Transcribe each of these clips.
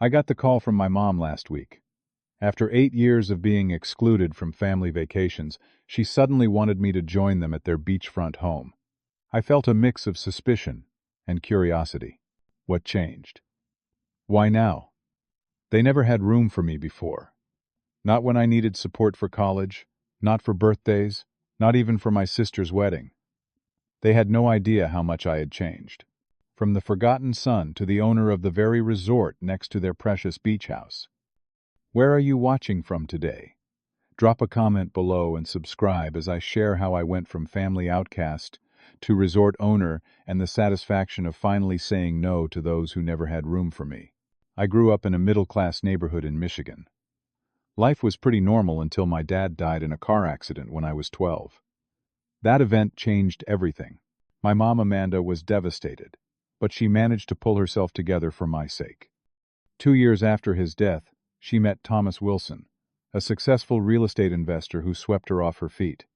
I got the call from my mom last week. After 8 years of being excluded from family vacations, she suddenly wanted me to join them at their beachfront home. I felt a mix of suspicion and curiosity. What changed? Why now? They never had room for me before. Not when I needed support for college, not for birthdays, not even for my sister's wedding. They had no idea how much I had changed. From the forgotten son to the owner of the very resort next to their precious beach house. Where are you watching from today? Drop a comment below and subscribe as I share how I went from family outcast to resort owner and the satisfaction of finally saying no to those who never had room for me. I grew up in a middle-class neighborhood in Michigan. Life was pretty normal until my dad died in a car accident when I was 12. That event changed everything. My mom Amanda was devastated, but she managed to pull herself together for my sake. 2 years after his death, she met Thomas Wilson, a successful real estate investor who swept her off her feet.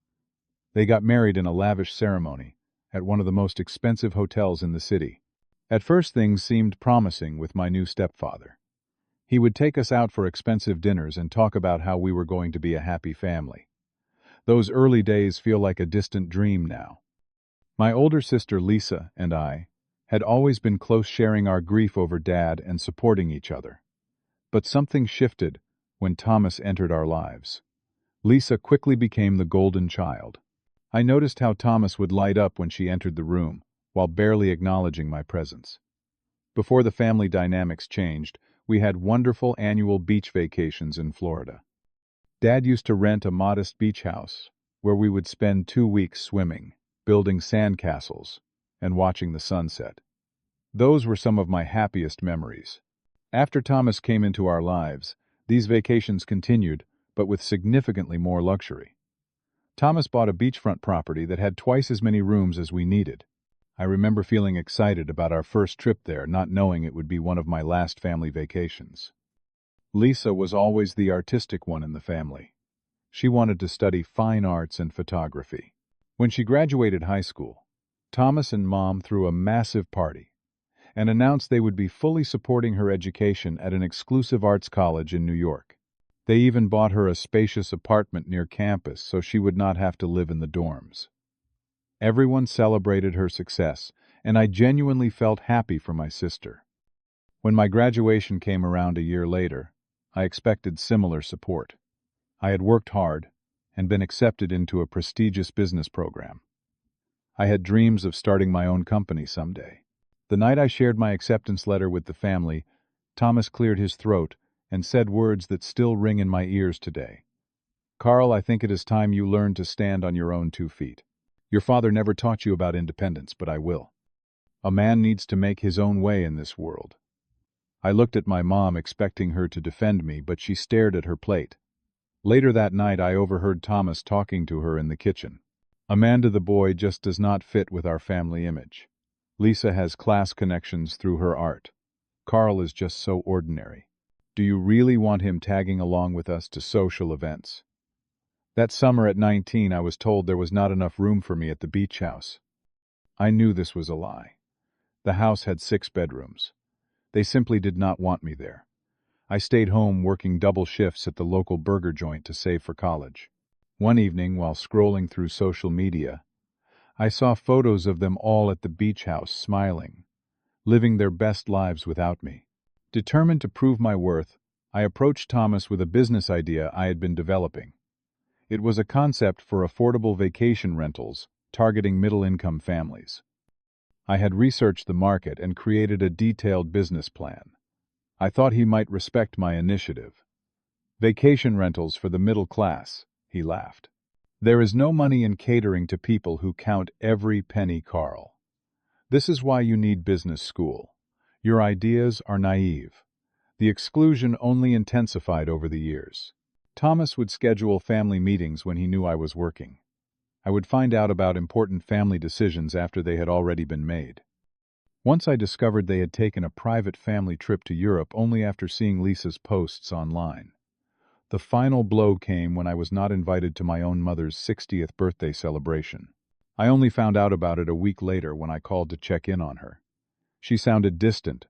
They got married in a lavish ceremony at one of the most expensive hotels in the city. At first things seemed promising with my new stepfather. He would take us out for expensive dinners and talk about how we were going to be a happy family. Those early days feel like a distant dream now. My older sister Lisa and I had always been close, sharing our grief over Dad and supporting each other. But something shifted when Thomas entered our lives. Lisa quickly became the golden child. I noticed how Thomas would light up when she entered the room, while barely acknowledging my presence. Before the family dynamics changed, we had wonderful annual beach vacations in Florida. Dad used to rent a modest beach house, where we would spend 2 weeks swimming, building sandcastles, and watching the sunset. Those were some of my happiest memories. After Thomas came into our lives, these vacations continued, but with significantly more luxury. Thomas bought a beachfront property that had twice as many rooms as we needed. I remember feeling excited about our first trip there, not knowing it would be one of my last family vacations. Lisa was always the artistic one in the family. She wanted to study fine arts and photography. When she graduated high school, Thomas and Mom threw a massive party and announced they would be fully supporting her education at an exclusive arts college in New York. They even bought her a spacious apartment near campus so she would not have to live in the dorms. Everyone celebrated her success, and I genuinely felt happy for my sister. When my graduation came around a year later, I expected similar support. I had worked hard and been accepted into a prestigious business program. I had dreams of starting my own company someday. The night I shared my acceptance letter with the family, Thomas cleared his throat and said words that still ring in my ears today. "Carl, I think it is time you learned to stand on your own 2 feet. Your father never taught you about independence, but I will. A man needs to make his own way in this world." I looked at my mom, expecting her to defend me, but she stared at her plate. Later that night, I overheard Thomas talking to her in the kitchen. "Amanda the boy just does not fit with our family image. Lisa has class connections through her art. Carl is just so ordinary. Do you really want him tagging along with us to social events?" That summer at 19, I was told there was not enough room for me at the beach house. I knew this was a lie. The house had 6 bedrooms. They simply did not want me there. I stayed home working double shifts at the local burger joint to save for college. One evening, while scrolling through social media, I saw photos of them all at the beach house, smiling, living their best lives without me. Determined to prove my worth, I approached Thomas with a business idea I had been developing. It was a concept for affordable vacation rentals, targeting middle-income families. I had researched the market and created a detailed business plan. I thought he might respect my initiative. "Vacation rentals for the middle class," he laughed. "There is no money in catering to people who count every penny, Carl. This is why you need business school. Your ideas are naive." The exclusion only intensified over the years. Thomas would schedule family meetings when he knew I was working. I would find out about important family decisions after they had already been made. Once I discovered they had taken a private family trip to Europe only after seeing Lisa's posts online. The final blow came when I was not invited to my own mother's 60th birthday celebration. I only found out about it a week later when I called to check in on her. She sounded distant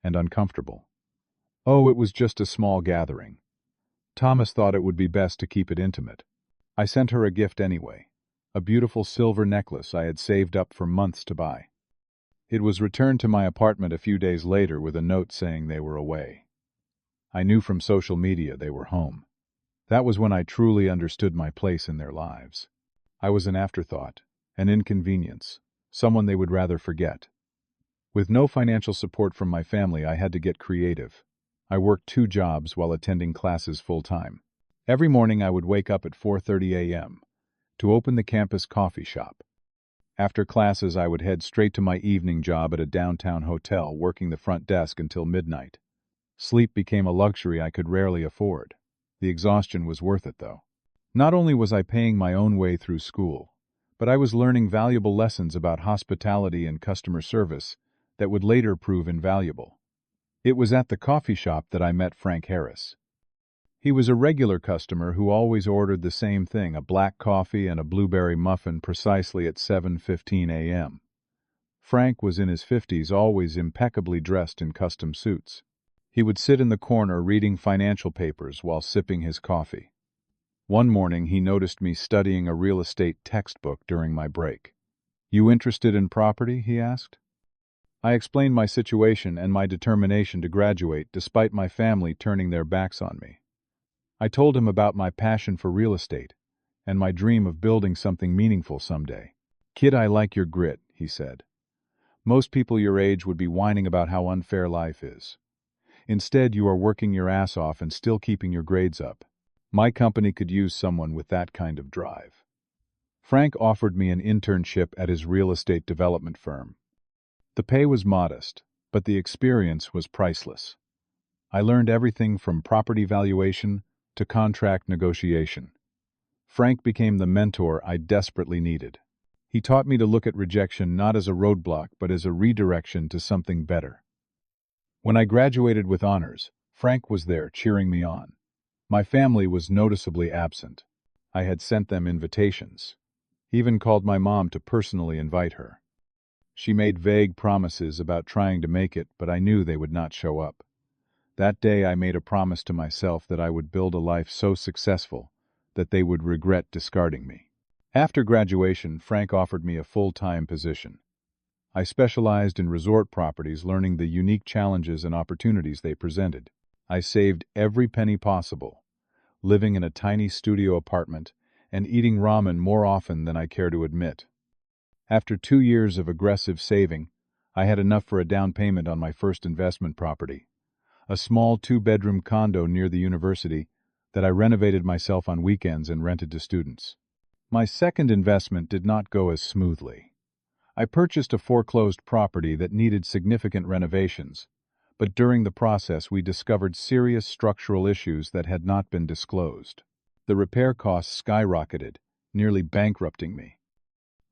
and uncomfortable. Oh, it was just a small gathering. Thomas thought it would be best to keep it intimate. I sent her a gift anyway, a beautiful silver necklace I had saved up for months to buy. It was returned to my apartment a few days later with a note saying they were away. I knew from social media they were home. That was when I truly understood my place in their lives. I was an afterthought, an inconvenience, someone they would rather forget. With no financial support from my family, I had to get creative. I worked 2 jobs while attending classes full-time. Every morning I would wake up at 4:30 a.m. to open the campus coffee shop. After classes, I would head straight to my evening job at a downtown hotel, working the front desk until midnight. Sleep became a luxury I could rarely afford. The exhaustion was worth it, though. Not only was I paying my own way through school, but I was learning valuable lessons about hospitality and customer service that would later prove invaluable. It was at the coffee shop that I met Frank Harris. He was a regular customer who always ordered the same thing, a black coffee and a blueberry muffin, precisely at 7:15 a.m. Frank was in his 50s, always impeccably dressed in custom suits. He would sit in the corner reading financial papers while sipping his coffee. One morning he noticed me studying a real estate textbook during my break. "You interested in property?" he asked. I explained my situation and my determination to graduate despite my family turning their backs on me. I told him about my passion for real estate and my dream of building something meaningful someday. "Kid, I like your grit," he said. "Most people your age would be whining about how unfair life is. Instead, you are working your ass off and still keeping your grades up. My company could use someone with that kind of drive." Frank offered me an internship at his real estate development firm. The pay was modest, but the experience was priceless. I learned everything from property valuation to contract negotiation. Frank became the mentor I desperately needed. He taught me to look at rejection not as a roadblock but as a redirection to something better. When I graduated with honors, Frank was there cheering me on. My family was noticeably absent. I had sent them invitations, even called my mom to personally invite her. She made vague promises about trying to make it, but I knew they would not show up. That day I made a promise to myself that I would build a life so successful that they would regret discarding me. After graduation, Frank offered me a full-time position. I specialized in resort properties, learning the unique challenges and opportunities they presented. I saved every penny possible, living in a tiny studio apartment and eating ramen more often than I care to admit. After 2 years of aggressive saving, I had enough for a down payment on my first investment property, a small 2-bedroom condo near the university that I renovated myself on weekends and rented to students. My second investment did not go as smoothly. I purchased a foreclosed property that needed significant renovations, but during the process we discovered serious structural issues that had not been disclosed. The repair costs skyrocketed, nearly bankrupting me.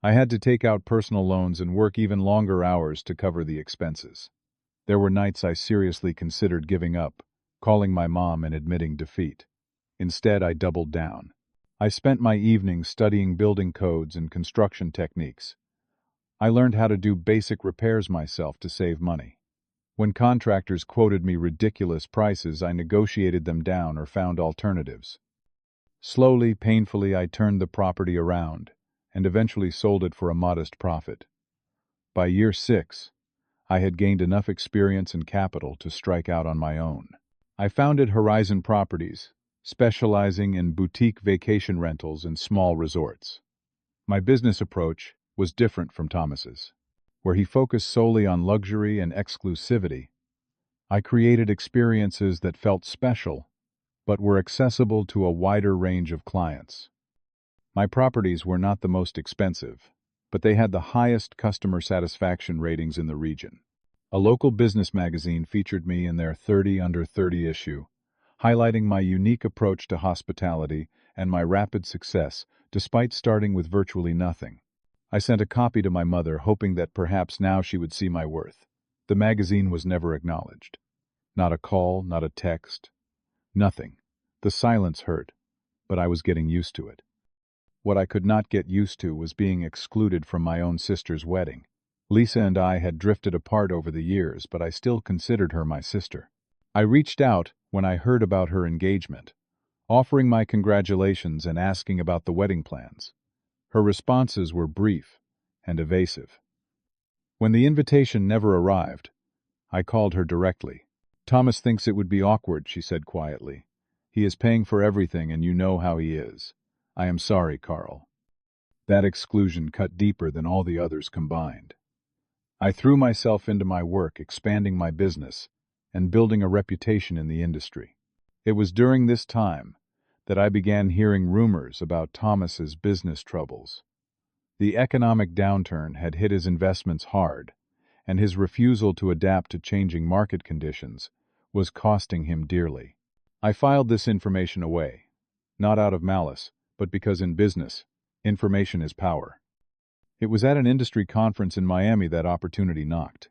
I had to take out personal loans and work even longer hours to cover the expenses. There were nights I seriously considered giving up, calling my mom and admitting defeat. Instead, I doubled down. I spent my evenings studying building codes and construction techniques. I learned how to do basic repairs myself to save money. When contractors quoted me ridiculous prices, I negotiated them down or found alternatives. Slowly, painfully, I turned the property around and eventually sold it for a modest profit. By year 6, I had gained enough experience and capital to strike out on my own. I founded Horizon Properties, specializing in boutique vacation rentals and small resorts. My business approach was different from Thomas's. Where he focused solely on luxury and exclusivity, I created experiences that felt special, but were accessible to a wider range of clients. My properties were not the most expensive, but they had the highest customer satisfaction ratings in the region. A local business magazine featured me in their 30 Under 30 issue, highlighting my unique approach to hospitality and my rapid success despite starting with virtually nothing. I sent a copy to my mother, hoping that perhaps now she would see my worth. The magazine was never acknowledged. Not a call, not a text, nothing. The silence hurt, but I was getting used to it. What I could not get used to was being excluded from my own sister's wedding. Lisa and I had drifted apart over the years, but I still considered her my sister. I reached out when I heard about her engagement, offering my congratulations and asking about the wedding plans. Her responses were brief and evasive. When the invitation never arrived, I called her directly. "Thomas thinks it would be awkward," she said quietly. "He is paying for everything and you know how he is. I am sorry, Carl." That exclusion cut deeper than all the others combined. I threw myself into my work, expanding my business and building a reputation in the industry. It was during this time that I began hearing rumors about Thomas's business troubles. The economic downturn had hit his investments hard, and his refusal to adapt to changing market conditions was costing him dearly. I filed this information away, not out of malice, but because in business, information is power. It was at an industry conference in Miami that opportunity knocked.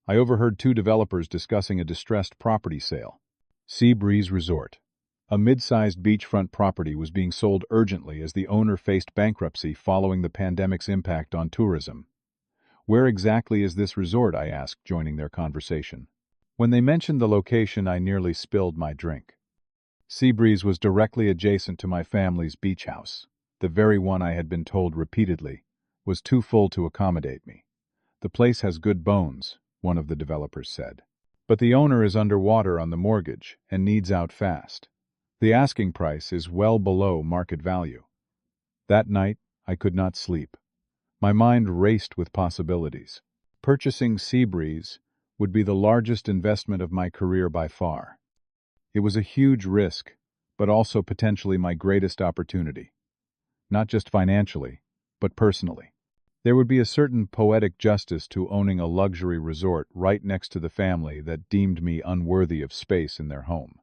I overheard two developers discussing a distressed property sale. Sea Breeze Resort. A mid-sized beachfront property was being sold urgently as the owner faced bankruptcy following the pandemic's impact on tourism. "Where exactly is this resort?" I asked, joining their conversation. When they mentioned the location, I nearly spilled my drink. Seabreeze was directly adjacent to my family's beach house. The very one I had been told repeatedly was too full to accommodate me. "The place has good bones," one of the developers said. "But the owner is underwater on the mortgage and needs out fast. The asking price is well below market value." That night, I could not sleep. My mind raced with possibilities. Purchasing Seabreeze would be the largest investment of my career by far. It was a huge risk, but also potentially my greatest opportunity. Not just financially, but personally. There would be a certain poetic justice to owning a luxury resort right next to the family that deemed me unworthy of space in their home.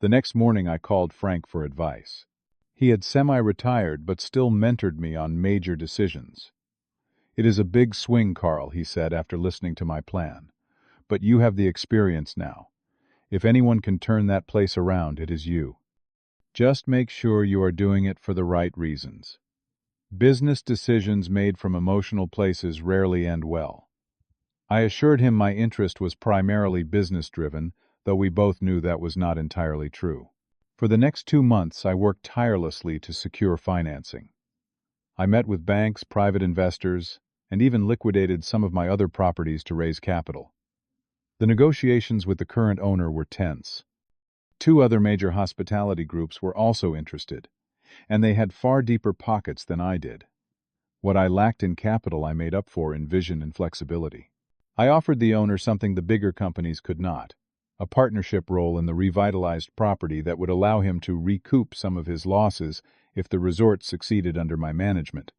The next morning I called Frank for advice. He had semi-retired but still mentored me on major decisions. "It is a big swing, Carl," he said after listening to my plan. "But you have the experience now. If anyone can turn that place around, it is you. Just make sure you are doing it for the right reasons." Business decisions made from emotional places rarely end well. I assured him my interest was primarily business-driven, though we both knew that was not entirely true. For the next 2 months, I worked tirelessly to secure financing. I met with banks, private investors, and even liquidated some of my other properties to raise capital. The negotiations with the current owner were tense. Two other major hospitality groups were also interested, and they had far deeper pockets than I did. What I lacked in capital I made up for in vision and flexibility. I offered the owner something the bigger companies could not, a partnership role in the revitalized property that would allow him to recoup some of his losses if the resort succeeded under my management.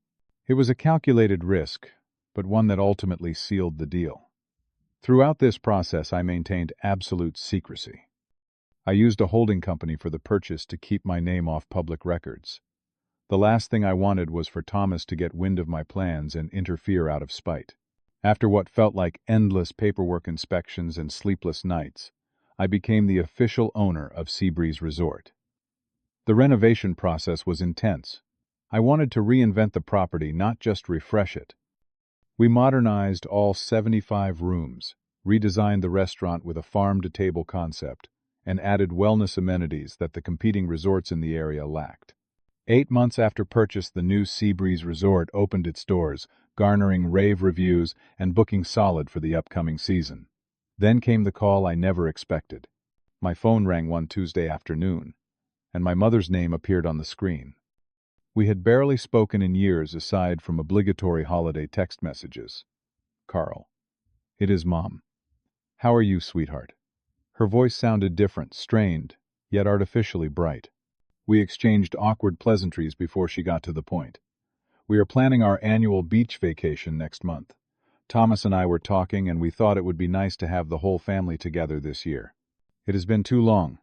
It was a calculated risk, but one that ultimately sealed the deal. Throughout this process, I maintained absolute secrecy. I used a holding company for the purchase to keep my name off public records. The last thing I wanted was for Thomas to get wind of my plans and interfere out of spite. After what felt like endless paperwork inspections and sleepless nights, I became the official owner of Seabreeze Resort. The renovation process was intense. I wanted to reinvent the property, not just refresh it. We modernized all 75 rooms, redesigned the restaurant with a farm-to-table concept, and added wellness amenities that the competing resorts in the area lacked. 8 months after purchase, the new Seabreeze Resort opened its doors, garnering rave reviews and booking solid for the upcoming season. Then came the call I never expected. My phone rang one Tuesday afternoon, and my mother's name appeared on the screen. We had barely spoken in years aside from obligatory holiday text messages. "Carl." "It is Mom." "How are you, sweetheart?" Her voice sounded different, strained, yet artificially bright. We exchanged awkward pleasantries before she got to the point. "We are planning our annual beach vacation next month. Thomas and I were talking, and we thought it would be nice to have the whole family together this year. It has been too long."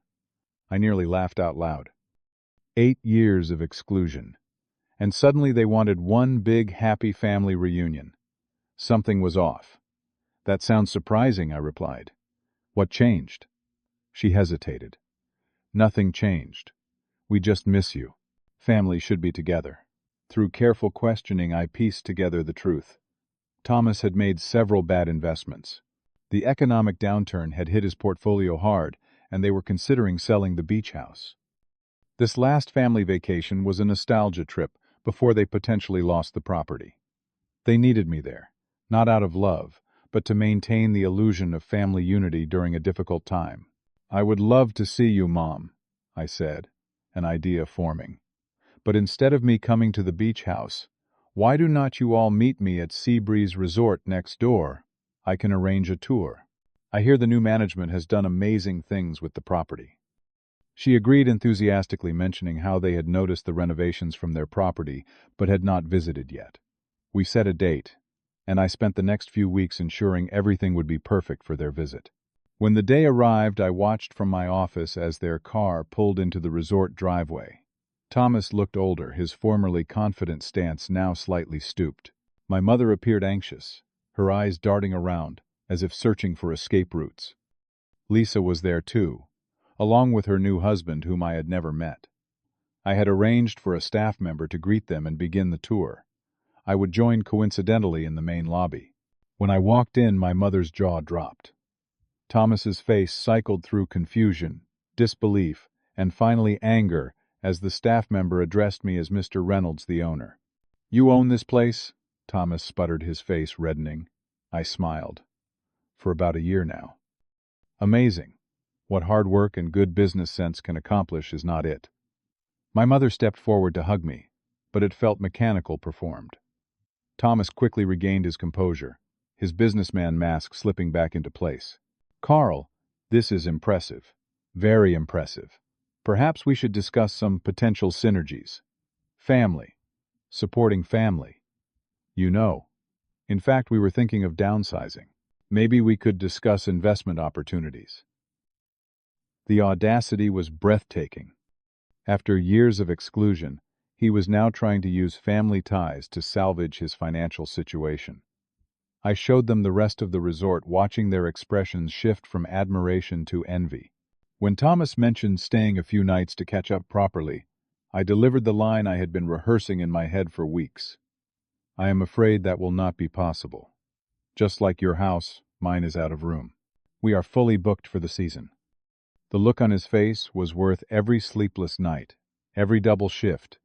I nearly laughed out loud. 8 years of exclusion. And suddenly they wanted one big, happy family reunion. Something was off. "That sounds surprising," I replied. "What changed?" She hesitated. "Nothing changed. We just miss you. Family should be together." Through careful questioning, I pieced together the truth. Thomas had made several bad investments. The economic downturn had hit his portfolio hard, and they were considering selling the beach house. This last family vacation was a nostalgia trip before they potentially lost the property. They needed me there, not out of love, but to maintain the illusion of family unity during a difficult time. "I would love to see you, Mom," I said, an idea forming. "But instead of me coming to the beach house, why do not you all meet me at Seabreeze Resort next door? I can arrange a tour. I hear the new management has done amazing things with the property." She agreed enthusiastically, mentioning how they had noticed the renovations from their property but had not visited yet. We set a date, and I spent the next few weeks ensuring everything would be perfect for their visit. When the day arrived, I watched from my office as their car pulled into the resort driveway. Thomas looked older, his formerly confident stance now slightly stooped. My mother appeared anxious, her eyes darting around, as if searching for escape routes. Lisa was there too, along with her new husband whom I had never met. I had arranged for a staff member to greet them and begin the tour. I would join coincidentally in the main lobby. When I walked in, my mother's jaw dropped. Thomas's face cycled through confusion, disbelief, and finally anger as the staff member addressed me as Mr. Reynolds, the owner. "You own this place?" Thomas sputtered, his face reddening. I smiled. "For about a year now." "Amazing. What hard work and good business sense can accomplish is not it." My mother stepped forward to hug me, but it felt mechanical, performed. Thomas quickly regained his composure, his businessman mask slipping back into place. "Carl, this is impressive. Very impressive. Perhaps we should discuss some potential synergies. Family. Supporting family. You know. In fact, we were thinking of downsizing. Maybe we could discuss investment opportunities." The audacity was breathtaking. After years of exclusion, he was now trying to use family ties to salvage his financial situation. I showed them the rest of the resort, watching their expressions shift from admiration to envy. When Thomas mentioned staying a few nights to catch up properly, I delivered the line I had been rehearsing in my head for weeks. "I am afraid that will not be possible. Just like your house, mine is out of room. We are fully booked for the season." The look on his face was worth every sleepless night, every double shift,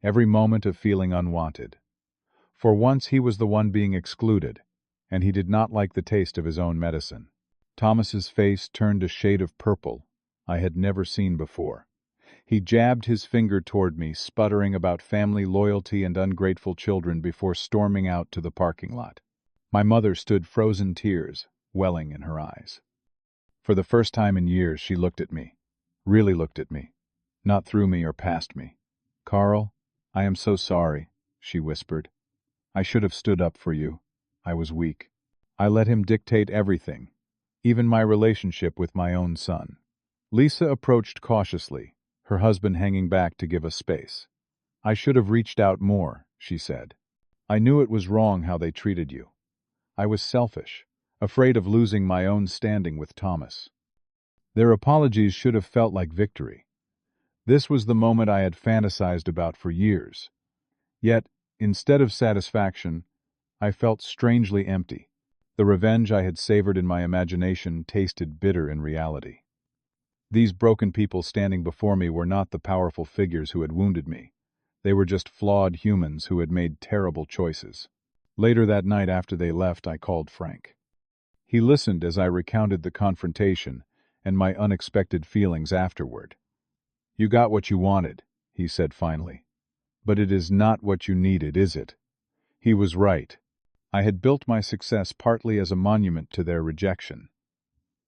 every moment of feeling unwanted. For once he was the one being excluded, and he did not like the taste of his own medicine. Thomas's face turned a shade of purple I had never seen before. He jabbed his finger toward me, sputtering about family loyalty and ungrateful children before storming out to the parking lot. My mother stood, frozen tears welling in her eyes. For the first time in years, she looked at me, really looked at me, not through me or past me. "Carl, I am so sorry," she whispered. "I should have stood up for you. I was weak. I let him dictate everything, even my relationship with my own son." Lisa approached cautiously, her husband hanging back to give us space. "I should have reached out more," she said. "I knew it was wrong how they treated you. I was selfish, afraid of losing my own standing with Thomas." Their apologies should have felt like victory. This was the moment I had fantasized about for years. Yet, instead of satisfaction, I felt strangely empty. The revenge I had savored in my imagination tasted bitter in reality. These broken people standing before me were not the powerful figures who had wounded me. They were just flawed humans who had made terrible choices. Later that night, after they left, I called Frank. He listened as I recounted the confrontation and my unexpected feelings afterward. "You got what you wanted," he said finally. "But it is not what you needed, is it?" He was right. I had built my success partly as a monument to their rejection.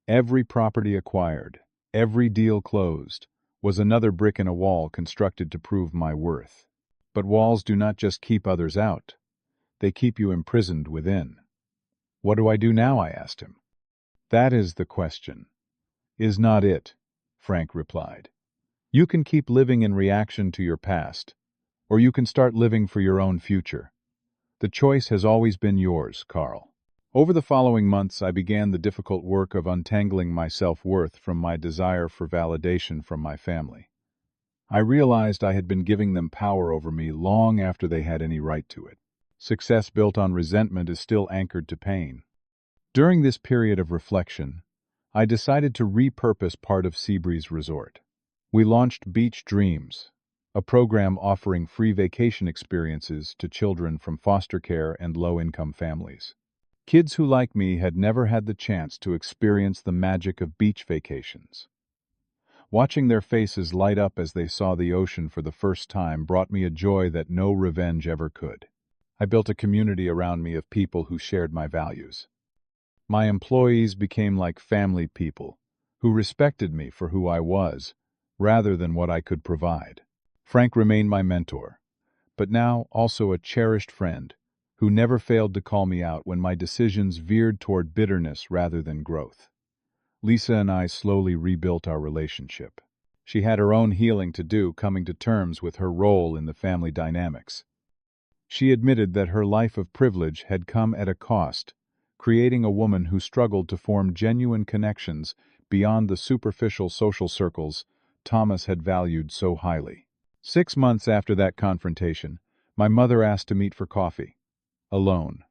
Every property acquired, every deal closed, was another brick in a wall constructed to prove my worth. But walls do not just keep others out. They keep you imprisoned within. "What do I do now?" I asked him. "That is the question. Is not it?" Frank replied. "You can keep living in reaction to your past, or you can start living for your own future. The choice has always been yours, Carl." Over the following months, I began the difficult work of untangling my self-worth from my desire for validation from my family. I realized I had been giving them power over me long after they had any right to it. Success built on resentment is still anchored to pain. During this period of reflection, I decided to repurpose part of Seabreeze Resort. We launched Beach Dreams, a program offering free vacation experiences to children from foster care and low-income families. Kids who, like me, had never had the chance to experience the magic of beach vacations. Watching their faces light up as they saw the ocean for the first time brought me a joy that no revenge ever could. I built a community around me of people who shared my values. My employees became like family people, who respected me for who I was, rather than what I could provide. Frank remained my mentor, but now also a cherished friend, who never failed to call me out when my decisions veered toward bitterness rather than growth. Lisa and I slowly rebuilt our relationship. She had her own healing to do, coming to terms with her role in the family dynamics. She admitted that her life of privilege had come at a cost, creating a woman who struggled to form genuine connections beyond the superficial social circles Thomas had valued so highly. 6 months after that confrontation, my mother asked to meet for coffee. Alone.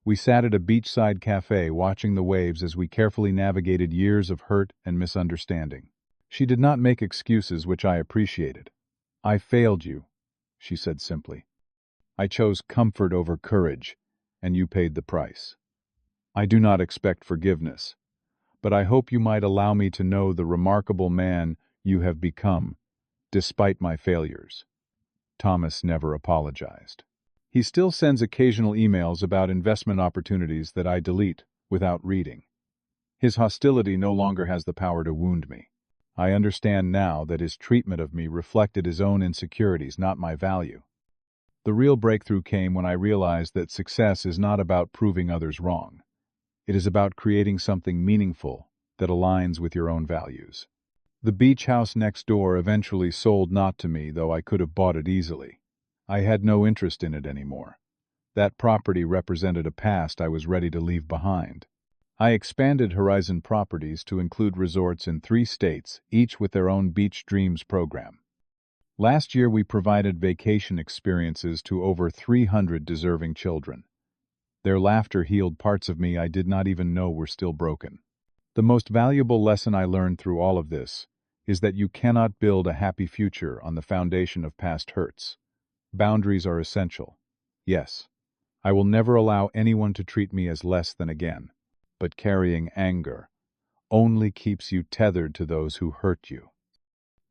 We sat at a beachside cafe watching the waves as we carefully navigated years of hurt and misunderstanding. She did not make excuses, which I appreciated. "I failed you," she said simply. "I chose comfort over courage, and you paid the price. I do not expect forgiveness, but I hope you might allow me to know the remarkable man you have become, despite my failures." Thomas never apologized. He still sends occasional emails about investment opportunities that I delete without reading. His hostility no longer has the power to wound me. I understand now that his treatment of me reflected his own insecurities, not my value. The real breakthrough came when I realized that success is not about proving others wrong. It is about creating something meaningful that aligns with your own values. The beach house next door eventually sold, not to me, though I could have bought it easily. I had no interest in it anymore. That property represented a past I was ready to leave behind. I expanded Horizon Properties to include resorts in 3 states, each with their own Beach Dreams program. Last year we provided vacation experiences to over 300 deserving children. Their laughter healed parts of me I did not even know were still broken. The most valuable lesson I learned through all of this is that you cannot build a happy future on the foundation of past hurts. Boundaries are essential. Yes, I will never allow anyone to treat me as less than again, but carrying anger only keeps you tethered to those who hurt you.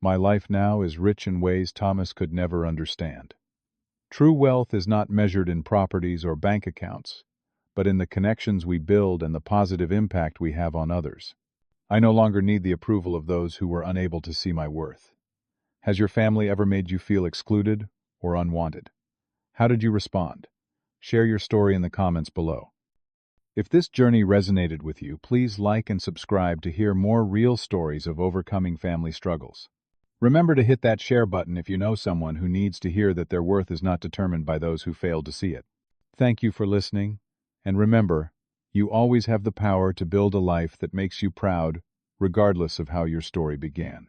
My life now is rich in ways Thomas could never understand. True wealth is not measured in properties or bank accounts, but in the connections we build and the positive impact we have on others. I no longer need the approval of those who were unable to see my worth. Has your family ever made you feel excluded or unwanted? How did you respond? Share your story in the comments below. If this journey resonated with you, please like and subscribe to hear more real stories of overcoming family struggles. Remember to hit that share button if you know someone who needs to hear that their worth is not determined by those who failed to see it. Thank you for listening, and remember, you always have the power to build a life that makes you proud, regardless of how your story began.